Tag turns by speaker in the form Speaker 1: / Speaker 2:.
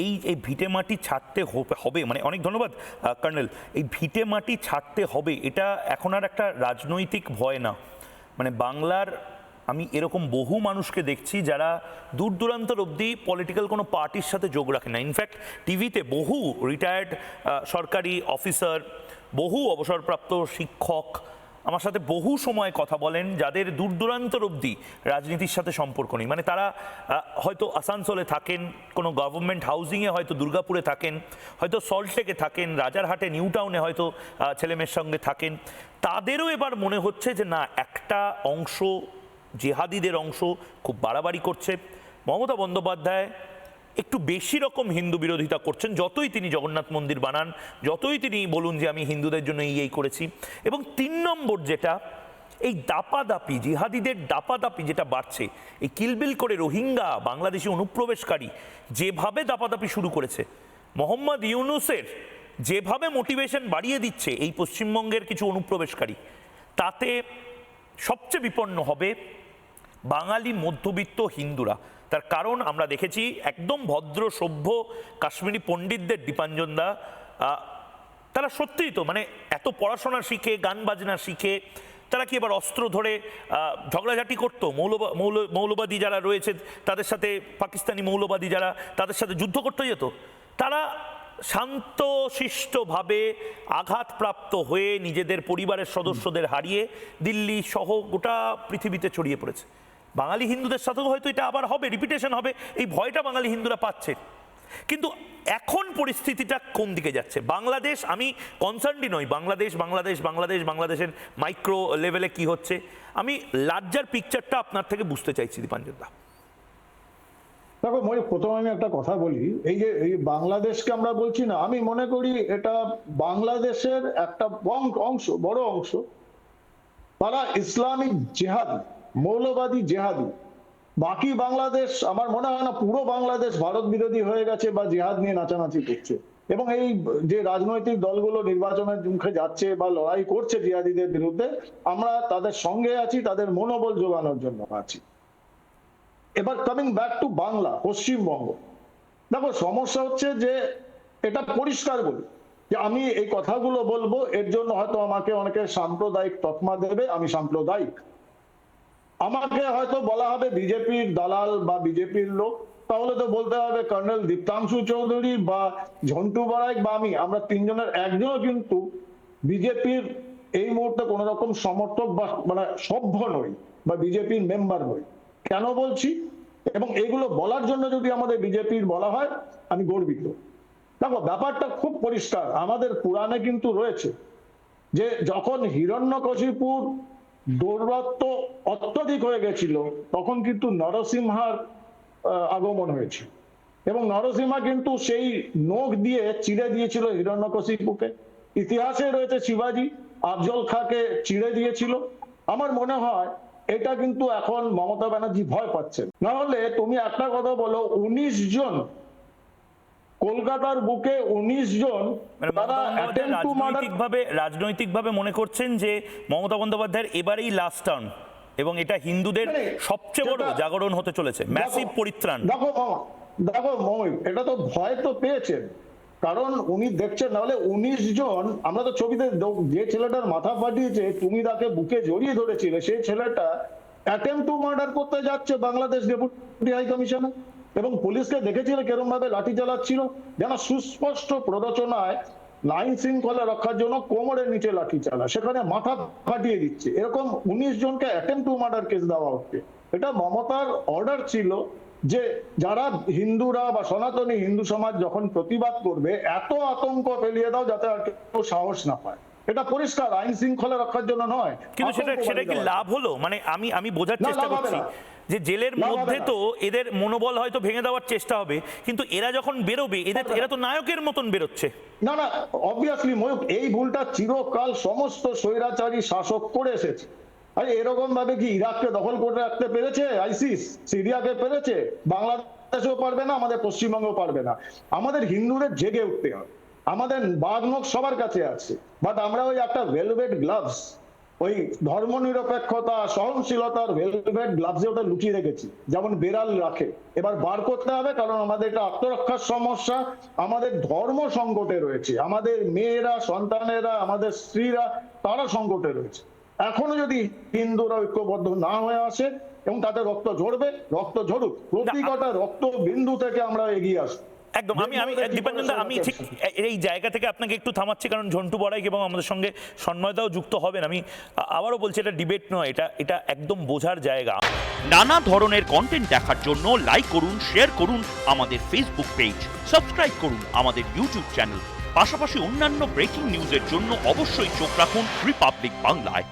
Speaker 1: এই এই ভিটে মাটি ছাড়তে হবে, মানে অনেক ধন্যবাদ কর্নেল। এই ভিটে মাটি ছাড়তে হবে, এটা এখন আর একটা রাজনৈতিক ভয় না। মানে বাংলার আমি এরকম বহু মানুষকে দেখছি যারা দূর দূরান্তর অবধি পলিটিক্যাল কোনো পার্টির সাথে যোগ রাখে না। ইনফ্যাক্ট টিভিতে বহু রিটায়ার্ড সরকারি অফিসার, বহু অবসরপ্রাপ্ত শিক্ষক আমার সাথে বহু সময় কথা বলেন যাদের দূর দূরান্তর অবধি রাজনীতির সাথে সম্পর্ক নেই। মানে তারা হয়তো আসানসোলে থাকেন, কোনো গভর্নমেন্ট হাউজিংয়ে, হয়তো দুর্গাপুরে থাকেন, হয়তো সল্টলেকে থাকেন, রাজারহাটে নিউ টাউনে হয়তো ছেলেমেয়ের সঙ্গে থাকেন। তাদেরও এবার মনে হচ্ছে যে না, একটা অংশ জেহাদিদের অংশ খুব বাড়াবাড়ি করছে। মমতা বন্দ্যোপাধ্যায় একটু বেশি রকম হিন্দু বিরোধিতা করছেন, যতই তিনি জগন্নাথ মন্দির বানান, যতই তিনি বলুন যে আমি হিন্দুদের জন্য এই করেছি। এবং 3 নম্বর যেটা, এই দাপাদাপি, জিহাদিদের দাপাদাপি যেটা বাড়ছে, এই কিলবিল করে রোহিঙ্গা বাংলাদেশি অনুপ্রবেশকারী যেভাবে দাপাদাপি শুরু করেছে, মোহাম্মদ ইউনূসের যেভাবে মোটিভেশন বাড়িয়ে দিচ্ছে এই পশ্চিমবঙ্গের কিছু অনুপ্রবেশকারী, তাতে সবচেয়ে বিপন্ন হবে বাঙালি মধ্যবিত্ত হিন্দুরা। তার কারণ আমরা দেখেছি একদম ভদ্র সভ্য কাশ্মীরি পণ্ডিতদের, দীপাঞ্জনদা, তারা সত্যিই তো মানে এত পড়াশোনা শিখে, গান বাজনা শিখে, তারা কি এবার অস্ত্র ধরে ঝগড়াঝাটি করতো? মৌলবাদী যারা রয়েছে তাদের সাথে, পাকিস্তানি মৌলবাদী যারা, তাদের সাথে যুদ্ধ করতে যেত? তারা শান্ত শিষ্টভাবে আঘাতপ্রাপ্ত হয়ে নিজেদের পরিবারের সদস্যদের হারিয়ে দিল্লি সহ গোটা পৃথিবীতে ছড়িয়ে পড়েছে। বাঙালি হিন্দুদের সাথেও হয়তো এটা আবার হবে, রিপিটেশন হবে, এই ভয়টা বাঙালি হিন্দুরা পাচ্ছে। কিন্তু এখন পরিস্থিতিটা কোন দিকে যাচ্ছে? বাংলাদেশ, আমি কনসার্নডই নই বাংলাদেশ বাংলাদেশ বাংলাদেশ বাংলাদেশের মাইক্রো লেভেলে কি হচ্ছে, আমি লার্জার পিকচারটা আপনার থেকে বুঝতে চাইছি দীপাঞ্জনদা।
Speaker 2: দেখো মই, প্রথমে আমি একটা কথা বলি, এই যে এই বাংলাদেশকে আমরা বলছি না, আমি মনে করি এটা বাংলাদেশের একটা অংশ, বড় অংশ, তারা ইসলামিক জেহাদি, মৌলবাদী জেহাদি। বাকি বাংলাদেশ আমার মনে হয় না পুরো বাংলাদেশ ভারত বিরোধী হয়ে গেছে বা জেহাদ নিয়ে নাচানাচি করছে। এবং এই যে রাজনৈতিক দলগুলো নির্বাচনের মুখে যাচ্ছে বা লড়াই করছে জিহাদিদের বিরুদ্ধে, আমরা তাদের সঙ্গে আছি, তাদের মনোবল যোগানোর জন্য আছি। এবার coming back to Bangla, Paschimbanga, দেখো সমস্যা হচ্ছে যে এটা পরিষ্কার বলি যে আমি এই কথাগুলো বলবো, এর জন্য হয়তো আমাকে অনেকে সাম্প্রদায়িক তকমা দেবে, আমি সাম্প্রদায়িক। আমাকে হয়তো বলা হবে বিজেপির দালাল বা বিজেপির লোক, তাহলে তো বলতে হবে কর্নেল দীপ্তাংশু চৌধুরী বা ঝন্টু বারাইক বা আমি, আমরা তিনজনের একজনও কিন্তু বিজেপির এই মুহূর্তে কোন রকম সমর্থক বা মানে সভ্য নই বা বিজেপির মেম্বার নই। কেন বলছি? এবং এগুলো বলার জন্য যদি আমাদের বিজেপির বলা হয়, আমি গর্বিত। দেখো ব্যাপারটা খুব পরিষ্কার, আমাদের পুরাণে কিন্তু রয়েছে যে যখন হিরণ্যকশিপুর দৌর্বত্য অত্যধিক হয়ে গেছিল, তখন কিন্তু নরসিংহার আগমন হয়েছিল এবং নরসিংহা কিন্তু সেই নখ দিয়ে চিড়ে দিয়েছিল হিরণ্যকশিপুকে। ইতিহাসে রয়েছে শিবাজি আফজল খাঁকে চিড়ে দিয়েছিল। আমার মনে হয় এটা কিন্তু এখন মমতা ব্যানার্জি ভয় পাচ্ছেন। না হলে তুমি একটা কথা বলো, 19 জন কলকাতার বুকে 19 জন
Speaker 1: রাজনৈতিকভাবে মনে করছেন যে মমতা বন্দ্যোপাধ্যায়ের এবারেই লাস্ট টার্ম এবং এটা হিন্দুদের সবচেয়ে বড় জাগরণ হতে চলেছে, ম্যাসিভ পরিত্রাণ।
Speaker 2: দেখো দেখো মৌমিক, এটা তো ভয় তো পেয়েছেন, কারণ উনি দেখছেন, নাহলে 19 জন, আমরা তো ছবিতে যে ছেলেটার মাথা ফাটিয়েছে তুমি তাকে বুকে জড়িয়ে ধরেছিলে, সেই ছেলেটা অ্যাটেম্প টু মার্ডার করতে যাচ্ছে বাংলাদেশ ডেপুটি হাই কমিশনে, এবং পুলিশকে দেখেছিল কেরম ভাবে লাঠি চালাচ্ছিল, যেন সুস্পষ্ট প্ররোচনায় আইন শৃঙ্খলা রক্ষার জন্য কোমরের নিচে লাঠি চালা, সেখানে মাথা ফাটিয়ে দিচ্ছে। এরকম 19 জনকে অ্যাটেম্প টু মার্ডার কেস দেওয়া হচ্ছে। এটা মমতার অর্ডার ছিল যে যারা হিন্দুরা বা সনাতনী হিন্দু সমাজ যখন প্রতিবাদ করবে, এত আতঙ্ক ফেলিয়ে দাও যাতে আর কেউ সাহস না পায়। এটা পরিষ্কার আইন শৃঙ্খলা রক্ষার জন্য নয়।
Speaker 1: কিন্তু সেটা কি লাভ হলো? মানে আমি বোঝার চেষ্টা করছি যে জেলের মধ্যে তো এদের মনোবল হয়তো ভেঙে দেওয়ার চেষ্টা হবে, কিন্তু এরা যখন বেরোবে এরা তো নায়কের মতন বেরোচ্ছে।
Speaker 2: না না, অবভিয়াসলি ময়ূক, এই ভুলটা চিরকাল সমস্ত স্বৈরাচারী শাসক করে এসেছে। আরে এরকম ভাবে কি ইরাককে দখল করে রাখতে পেরেছে আইসিস? সিরিয়াকে পেরেছে? বাংলাদেশেও পারবে না, আমাদের পশ্চিমবঙ্গেও পারবে না। আমাদের হিন্দুদের জেগে উঠতে হবে। আমাদের বাঘ নখ সবার কাছে আছে, বাট আমরা ওই একটা ভেলভেট গ্লাভস ওই ধর্মনিরপেক্ষতা, সহনশীলতার ভেলভেট গ্লাভসে ওটা লুকিয়ে রেখেছি, যেমন বেড়াল রাখে। এবার বার করতে হবে, কারণ আমাদের এটা আত্মরক্ষার সমস্যা, আমাদের ধর্ম সংকটে রয়েছে, আমাদের মেয়েরা, সন্তানেরা, আমাদের স্ত্রীরা, তারা সংকটে রয়েছে। এখনো যদি হিন্দুরা ঐক্যবদ্ধ না হয়ে আসে এবং তাদের রক্ত ঝরবে, রক্ত ঝরুক, প্রতিকটা রক্ত বিন্দু থেকে আমরা এগিয়ে আসবো।
Speaker 1: একদম। আমি দীপাঞ্জন দা, আমি ঠিক এই জায়গা থেকে আপনাকে একটু থামাচ্ছি, কারণ ঝন্টু বড়াইক এবং আমাদের সঙ্গে সন্ময়দাও যুক্ত হবেন। আমি আবারও বলছি, এটা ডিবেট নয়, এটা একদম বোঝার জায়গা।
Speaker 3: নানা ধরনের কন্টেন্ট দেখার জন্য লাইক করুন, শেয়ার করুন আমাদের ফেসবুক পেজ, সাবস্ক্রাইব করুন আমাদের ইউটিউব চ্যানেল। পাশাপাশি অন্যান্য ব্রেকিং নিউজের জন্য অবশ্যই চোখ রাখুন রিপাবলিক বাংলায়।